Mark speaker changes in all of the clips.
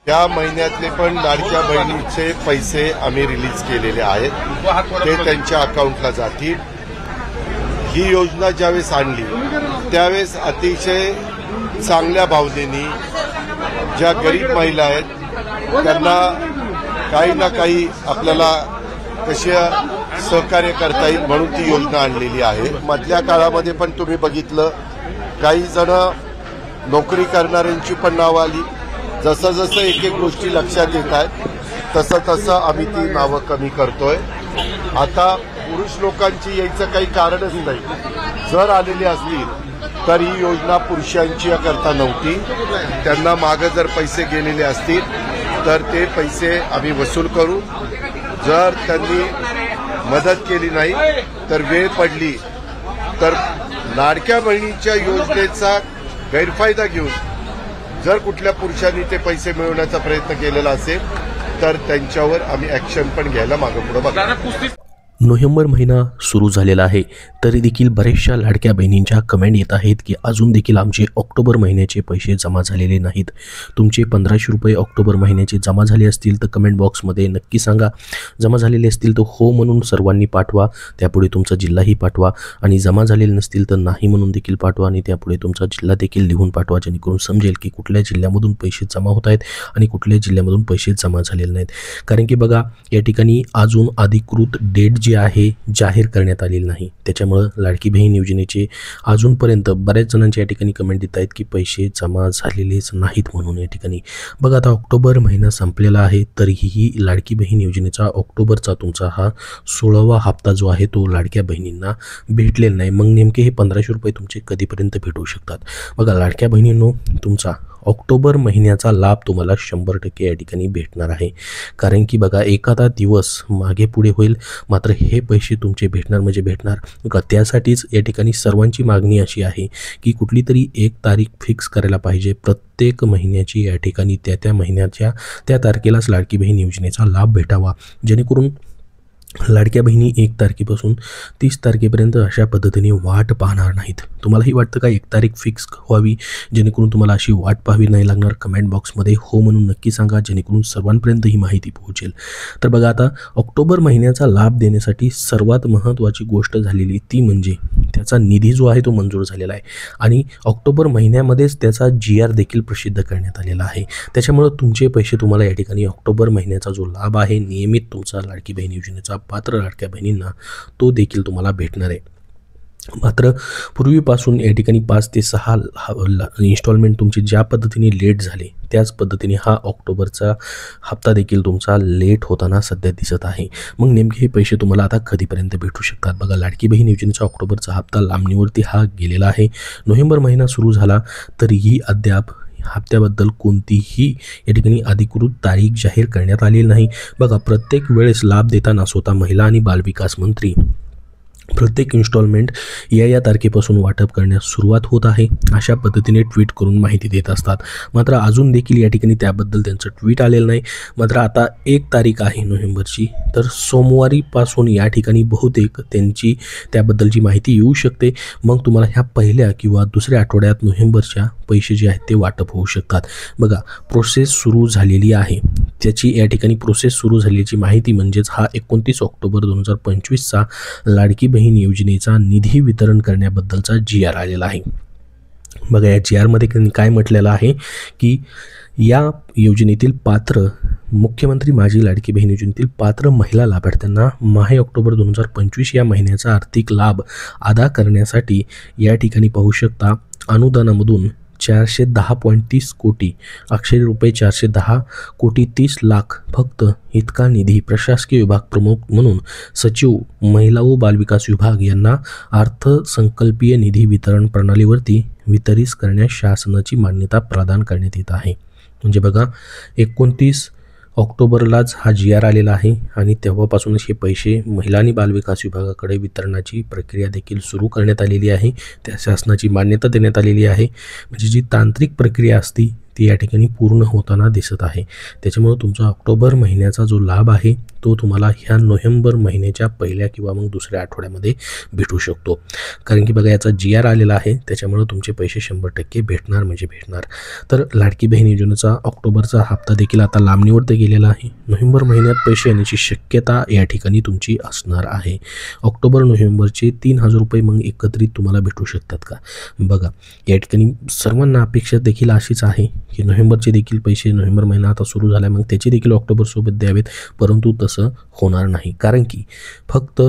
Speaker 1: या महिन्यातले पण लाडक्या बहिणीचे पैसे आम्ही रिलीज केलेले आहेत, ते त्यांच्या अकाउंटला जातील। ही योजना ज्यावेळेस आणली त्यावेळेस अतिशय चांगल्या भावनेने ज्या गरीब महिला आहेत त्यांना काही ना काही आपल्याला कसे सहकार्य करता येईल म्हणून ती योजना आणलेली आहे। मधल्या काळामध्ये पण तुम्ही बघितलं काही जण नोकरी करणाऱ्यांची पण नावं आली। जसं जसं एक एक गोष्टी लक्षात येत आहेत तसं तसं आम्ही ती नावं कमी करतोय। आता पुरुष लोकांची यायचं काही कारणच नाही। जर आलेली असतील तर ही योजना पुरुषांची करता नव्हती, त्यांना मागे जर पैसे गेलेले असतील तर ते पैसे आम्ही वसूल करू। जर त्यांनी मदत केली नाही तर वेळ पडली तर लाडक्या बहिणीच्या योजनेचा गैरफायदा घेऊन जर कुठल्या पुरुषांनी ते पैसे मिळवण्याचा प्रयत्न केलेला असेल तर त्यांच्यावर आम्ही ॲक्शन पण घ्यायला मागे पुढे बघू।
Speaker 2: नोव्हेंबर महिना सुरू झालेला आहे तरी देखील बरेचशा लाडक्या बहिणींच्या कमेंट येत आहेत की अजून देखील आमचे ऑक्टोबर महिन्याचे पैसे जमा झालेले नाहीत। तुमचे 1500 रुपये ऑक्टोबर महिन्याचे जमा झाले असतील तर कमेंट बॉक्समध्ये नक्की सांगा। जमा झालेले असतील तर हो म्हणून सर्वांनी पाठवा, त्यापुढे तुमचा जिल्हाही पाठवा, आणि जमा झालेले नसतील तर नाही म्हणून देखील पाठवा आणि त्यापुढे तुमचा जिल्हा देखील लिहून पाठवा, जेणेकरून समजेल की कुठल्या जिल्ह्यामधून पैसे जमा होत आहेत आणि कुठल्या जिल्ह्यामधून पैसे जमा झालेले नाहीत। कारण की बघा या ठिकाणी अजून अधिकृत डेट जी आहे जाहीर करण्यात आलेली नाही, त्याच्यामुळे लाडकी बहीण योजनेचे अजूनपर्यंत बऱ्याच जणांच्या या ठिकाणी कमेंट देत आहेत की पैसे जमा झालेलेच नाहीत म्हणून। या ठिकाणी बघा आता ऑक्टोबर महिना संपलेला आहे तरीही लाडकी बहीण योजनेचा ऑक्टोबरचा तुमचा हा 16वा हप्ता जो आहे तो लाडक्या बहिणींना भेटलेला नाही। मग नेमके हे 1500 रुपये तुमचे कधीपर्यंत भेटू शकतात? बघा लाडक्या बहिणींनो, तुमचा ऑक्टोबर महिन्याचा लाभ तुम्हाला 100% या ठिकाणी भेटणार आहे। कारण की बघा एखादा दिवस मागे पुढे होईल मात्र हे पैसे तुमचे भेटणार म्हणजे भेटणार। त्यासाठीच या ठिकाणी सर्वांची मागणी अशी आहे की कुठली तरी एक तारीख फिक्स करायला पाहिजे प्रत्येक महिन्याची। या ठिकाणी त्या महिन्याच्या त्या तारखेलाच लाडकी बहीण योजनेचा लाभ भेटावा, जेणेकरून लाडक्या बहिणी 1 तारखेपासून 30 तारखेपर्यंत अशा पद्धतीने वाट पाहणार नाहीत। तुम्हालाही वाटतं का 1 तारीख फिक्स व्हावी जेणेकरून तुम्हाला अशी वाट पाहावी नाही लागणार? कमेंट बॉक्समध्ये हो म्हणून नक्की सांगा, जेणेकरून सर्वांपर्यंत ही माहिती पोहोचेल। तर बघा आता ऑक्टोबर महिन्याचा लाभ देण्यासाठी सर्वात महत्त्वाची गोष्ट झालेली ती म्हणजे त्याचा निधी जो आहे तो मंजूर झालेला आहे आणि ऑक्टोबर महिन्यामध्येच त्याचा GR देखील प्रसिद्ध करण्यात आलेला आहे। त्याच्यामुळे तुमचे पैसे तुम्हाला या ठिकाणी ऑक्टोबर महिन्याचा जो लाभ आहे नियमित तुमचा लाडकी बहीण योजनेचा पात्र लाडक्या बहिणींना तो देखील तुम्हाला भेटणार आहे। मात्र पूर्वीपासून या ठिकाणी 5 ते 6 इन्स्टॉलमेंट तुमची ज्या पद्धतीने लेट झाले त्याच पद्धतीने हा ऑक्टोबरचा हप्ता देखील तुमचा लेट होताना सध्या दिसत आहे। मग नेमके हे पैसे तुम्हाला आता कधीपर्यंत भेटू शकतात? बघा लाडकी बहीण योजनेचा ऑक्टोबरचा हप्ता लांबणीवरती हा गेलेला आहे। नोव्हेंबर महिना सुरू झाला तरीही अद्याप हप्त्याबद्दल कोणतीही या ठिकाणी अधिकृत तारीख जाहीर करण्यात आलेली नाही। बघा प्रत्येक वेळेस लाभ देताना स्वतः महिला आणि बालविकास मंत्री प्रत्येक इन्स्टॉलमेंट या तारखेपासून वाटप करण्यास सुरुवात होत आहे अशा पद्धतीने ट्विट करून माहिती देत असतात। मात्र अजून देखील या ठिकाणी त्याबद्दल त्यांचं ट्विट आलेलं नाही। मात्र आता 1 तारीख आहे नोव्हेंबरची, तर सोमवारीपासून या ठिकाणी बहुतेक त्यांची त्याबद्दलची माहिती येऊ शकते। मग तुम्हाला ह्या पहिल्या किंवा दुसऱ्या आठवड्यात नोव्हेंबरच्या पैसे जे आहेत ते वाटप होऊ शकतात। बघा प्रोसेस सुरू झालेली आहे, त्याची या ठिकाणी प्रोसेस सुरू झाल्याची माहिती म्हणजेच हा 29 ऑक्टोबर 2025चा लाडकी बहीण योजनेचा निधी वितरण करण्याबद्दलचा GR आलेला आहे। बघा या GR मध्ये काय म्हटलेलं आहे की या योजनेतील पात्र मुख्यमंत्री माझी लाडकी बहीण योजनेतील पात्र महिला लाभार्थ्यांना माहे ऑक्टोबर 2025 या महिन्याचा आर्थिक लाभ अदा करण्यासाठी या ठिकाणी पाहू शकता अनुदानामधून 410.30 कोटी अक्षरी रुपये 410 कोटी 30 लाख फक्त इतका निधी प्रशासकीय विभाग प्रमुख म्हणून सचिव महिला व बालविकास विभाग यांना अर्थसंकल्पीय निधी वितरण प्रणालीवरती वितरित करण्यास शासनाची मान्यता प्रदान करण्यात येत आहे। म्हणजे बघा 29 ऑक्टोबरलाच हा GR आलेला आहे आणि तेव्हापासूनच हे पैसे महिला आणि बालविकास विभागाकडे वितरणाची प्रक्रिया देखील सुरू करण्यात आलेली आहे, त्या शासनाची मान्यता देण्यात आलेली आहे। म्हणजे जी तांत्रिक प्रक्रिया असती ती या ठिकाणी पूर्ण होताना दिसत आहे। त्याच्यामुळे तुमचा ऑक्टोबर महिन्याचा जो लाभ आहे तो तुम्हाला ह्या नोव्हेंबर महिन्याच्या पहिल्या किंवा मग दुसऱ्या आठवड्यामध्ये भेटू शकतो. कारण की बघा याचा GR आलेला आहे, त्याच्यामुळे तुमचे पैसे 100% भेटणार म्हणजे भेटणार. तर लाडकी बहीण योजनेचा ऑक्टोबरचा हप्ता देखील आता लांबणीवरती गेलेला आहे. नोव्हेंबर महिन्यात पैसे येण्याची शक्यता या ठिकाणी तुमची असणार आहे. ऑक्टोबर नोव्हेंबरचे 3,000 रुपये मग एकत्रित तुम्हाला भेटू शकतात का? बघा या ठिकाणी सर्वांना अपेक्षा देखील अशीच आहे की नोव्हेंबरचे देखील पैसे नोव्हेंबर महिना आता सुरू झाला मग त्याचे देखील ऑक्टोबरसोबत द्यावेत, परंतु तसं होणार नाही. कारण की फक्त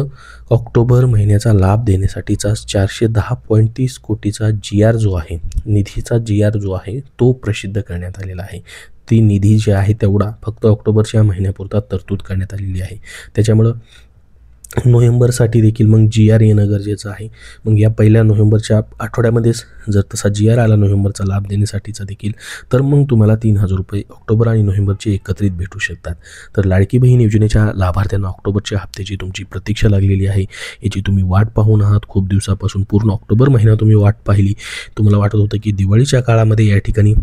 Speaker 2: ऑक्टोबर महिन्याचा लाभ देण्यासाठीचा 410.30 कोटीचा GR जो आहे, निधीचा GR जो आहे तो प्रसिद्ध करण्यात आलेला आहे. ती निधी जी आहे तेवढा फक्त ऑक्टोबरच्या महिन्यापुरता तरतूद करण्यात आलेली आहे. त्याच्यामुळं नोव्हेंबरसाठी देखील मग GR येणं गरजेचं आहे. मग या पहिल्या नोव्हेंबरच्या आठवड्यामध्येच जर तसा GR आला नोव्हेंबरचा लाभ देण्यासाठीचा देखील, तर मग तुम्हाला 3,000 रुपये ऑक्टोबर आणि नोव्हेंबरचे एकत्रित भेटू शकतात. तर लाडकी बहीण योजनेच्या लाभार्थ्यांना ऑक्टोबरच्या हप्त्याची तुमची प्रतीक्षा लागलेली आहे. याची तुम्ही वाट पाहून आहात खूप दिवसापासून. पूर्ण ऑक्टोबर महिना तुम्ही वाट पाहिली. तुम्हाला वाटत होतं की दिवाळीच्या काळामध्ये या ठिकाणी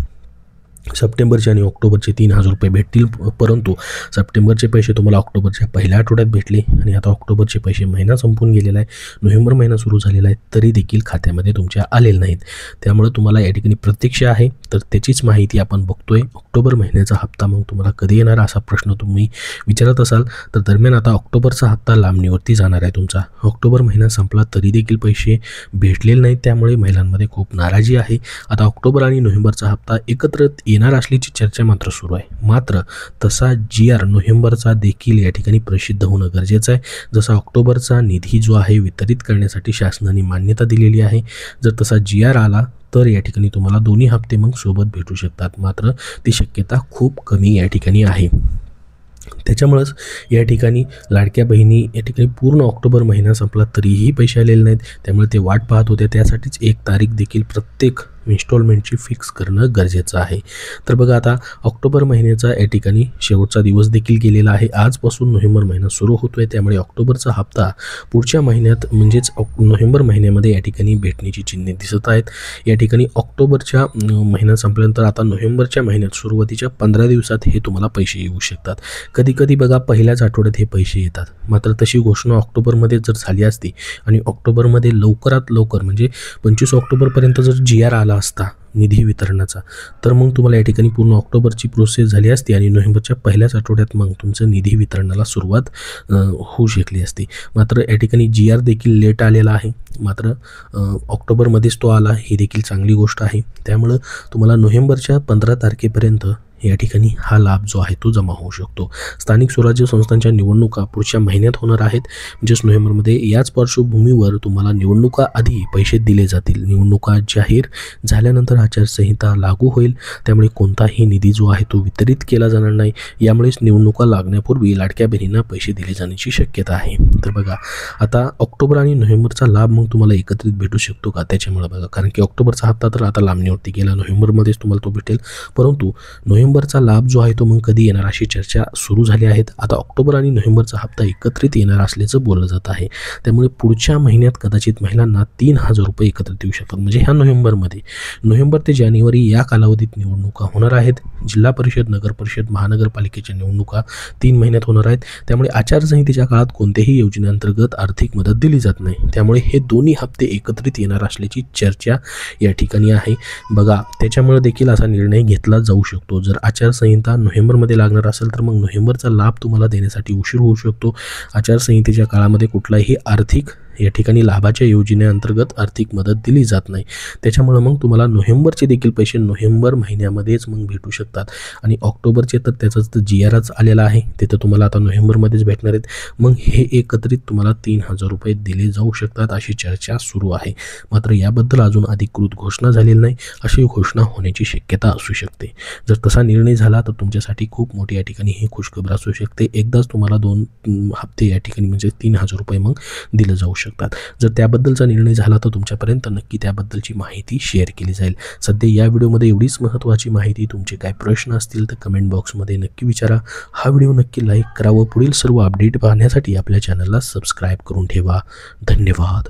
Speaker 2: सप्टेंबरचे आणि ऑक्टोबरचे 3,000 रुपये भेटतील, परंतु सप्टेंबरचे पैसे तुम्हाला ऑक्टोबरच्या पहिल्या आठवड्यात भेटले आणि आता ऑक्टोबरचे पैसे महिना संपून गेलेला आहे, नोव्हेंबर महिना सुरू झालेला आहे, तरी देखील खात्यामध्ये तुमच्या आलेले नाहीत. त्यामुळे तुम्हाला या ठिकाणी प्रतीक्षा आहे. तर त्याचीच माहिती आपण बघतोय. ऑक्टोबर महिन्याचा हप्ता मग तुम्हाला कधी येणार असा प्रश्न तुम्ही विचारत असाल तर दरम्यान आता ऑक्टोबरचा हप्ता लांबणीवरती जाणार आहे तुमचा. ऑक्टोबर महिना संपला तरी देखील पैसे भेटलेले नाहीत, त्यामुळे महिलांमध्ये खूप नाराजी आहे. आता ऑक्टोबर आणि नोव्हेंबरचा हप्ता एकत्र येणार असल्याची चर्चा मात्र सुरू आहे. मात्र तसा GR नोव्हेंबरचा देखील या ठिकाणी प्रसिद्ध होणं गरजेचं आहे. जसा ऑक्टोबरचा निधी जो आहे वितरित करण्यासाठी शासनाने मान्यता दिलेली आहे, जर तसा GR आला तर या ठिकाणी तुम्हाला दोन्ही हप्ते मग सोबत भेटू शकतात. मात्र ती शक्यता खूप कमी या ठिकाणी आहे. त्याच्यामुळंच या ठिकाणी लाडक्या बहिणी या ठिकाणी पूर्ण ऑक्टोबर महिना संपला तरीही पैसे आलेले नाहीत, त्यामुळे ते वाट पाहत होते. त्यासाठीच एक तारीख देखील प्रत्येक इन्स्टॉलमेंटची फिक्स करणं गरजेचं आहे. तर बघा आता ऑक्टोबर महिन्याचा या ठिकाणी शेवटचा दिवस देखील गेलेला आहे. आजपासून नोव्हेंबर महिना सुरू होतो आहे, त्यामुळे ऑक्टोबरचा हप्ता पुढच्या महिन्यात म्हणजेच नोव्हेंबर महिन्यामध्ये या ठिकाणी भेटण्याची चिन्हे दिसत आहेत. या ठिकाणी ऑक्टोबरच्या महिना संपल्यानंतर आता नोव्हेंबरच्या महिन्यात सुरुवातीच्या 15 दिवसात हे तुम्हाला पैसे येऊ शकतात. कधी कधी बघा पहिल्याच आठवड्यात हे पैसे येतात. मात्र तशी घोषणा ऑक्टोबरमध्ये जर झाली असती आणि ऑक्टोबरमध्ये लवकरात लवकर म्हणजे 25 ऑक्टोबरपर्यंत जर GR आला असता निधी वितरणाचा, तर मग तुम्हाला या ठिकाणी पूर्ण ऑक्टोबरची प्रोसेस झाली असती आणि नोव्हेंबरच्या पहिल्याच आठवड्यात मग तुमचं निधी वितरणाला सुरुवात होऊ शकली असती. मात्र या ठिकाणी GR देखील लेट आलेला आहे. मात्र ऑक्टोबरमध्येच तो आला, ही देखील चांगली गोष्ट आहे. त्यामुळं तुम्हाला नोव्हेंबरच्या 15 तारखेपर्यंत या ठिकाणी हा लाभ जो आहे तो जमा होऊ शकतो. स्थानिक स्वराज्य संस्थांच्या निवडणुका पुढच्या महिन्यात होणार आहेत, म्हणजेच नोव्हेंबरमध्ये. याच पार्श्वभूमीवर तुम्हाला निवडणुका आधी पैसे दिले जातील. निवडणुका जाहीर झाल्यानंतर आचारसंहिता लागू होईल, त्यामुळे कोणताही निधी जो आहे तो वितरित केला जाणार नाही. यामुळेच निवडणुका लागण्यापूर्वी लाडक्या बहिणींना पैसे दिले जाण्याची शक्यता आहे. तर बघा आता ऑक्टोबर आणि नोव्हेंबरचा लाभ मग तुम्हाला एकत्रित भेटू शकतो का? त्याच्यामुळे बघा, कारण की ऑक्टोबरचा हप्ता तर आता लांबणीवरती गेला, नोव्हेंबरमध्येच तुम्हाला तो भेटेल, परंतु नोव्हेंबरचा लाभ जो आहे तो मग कधी येणार अशी चर्चा सुरू झाली आहेत. आता ऑक्टोबर आणि नोव्हेंबरचा हप्ता एकत्रित येणार असल्याचं बोललं जात आहे. त्यामुळे पुढच्या महिन्यात कदाचित महिलांना 3,000 रुपये एकत्रित येऊ शकतात. म्हणजे ह्या नोव्हेंबरमध्ये, नोव्हेंबर ते जानेवारी या कालावधीत निवडणुका होणार आहेत. जिल्हा परिषद, नगर परिषद, महानगरपालिकेच्या निवडणुका 3 महिन्यात होणार आहेत. त्यामुळे आचारसंहितेच्या काळात कोणत्याही योजनेअंतर्गत आर्थिक मदत दिली जात नाही. त्यामुळे हे दोन्ही हप्ते एकत्रित येणार असल्याची चर्चा या ठिकाणी आहे. बघा त्याच्यामुळे देखील असा निर्णय घेतला जाऊ शकतो. जर आचारसंहिता नोव्हेंबरमध्ये लागणार असेल तर मग नोव्हेंबरचा लाभ तुम्हाला देण्यासाठी उशीर होऊ शकतो. आचारसंहितेच्या काळामध्ये कुठलाही आर्थिक या ठिकाणी लाभाच्या योजनेअंतर्गत आर्थिक मदत दिली जात नाही. त्याच्यामुळे मग तुम्हाला नोव्हेंबरचे देखील पैसे नोव्हेंबर महिन्यामध्येच मग भेटू शकतात आणि ऑक्टोबरचे तर त्याचाच GRच आलेला आहे, ते तर तुम्हाला आता नोव्हेंबरमध्येच भेटणार आहेत. मग हे एकत्रित तुम्हाला 3,000 रुपये दिले जाऊ शकतात अशी चर्चा सुरू आहे. मात्र याबद्दल अजून अधिकृत घोषणा झालेली नाही. अशी घोषणा होण्याची शक्यता असू शकते. जर तसा निर्णय झाला तर तुमच्यासाठी खूप मोठी या ठिकाणी ही खुशखबर असू शकते. एकदाच तुम्हाला 2 हप्ते या ठिकाणी म्हणजे 3,000 रुपये मग दिलं जाऊ शकतात. जर त्याबद्दलचा निर्णय झाला तर तुमच्यापर्यंत नक्की त्याबद्दलची माहिती शेअर केली जाईल. सध्या या व्हिडिओमध्ये एवढीच महत्त्वाची माहिती. तुमचे काय प्रश्न असतील तर कमेंट बॉक्समध्ये नक्की विचारा. हा व्हिडिओ नक्की लाईक करा व पुढील सर्व अपडेट पाहण्यासाठी आपल्या चॅनलला सबस्क्राईब करून ठेवा. धन्यवाद.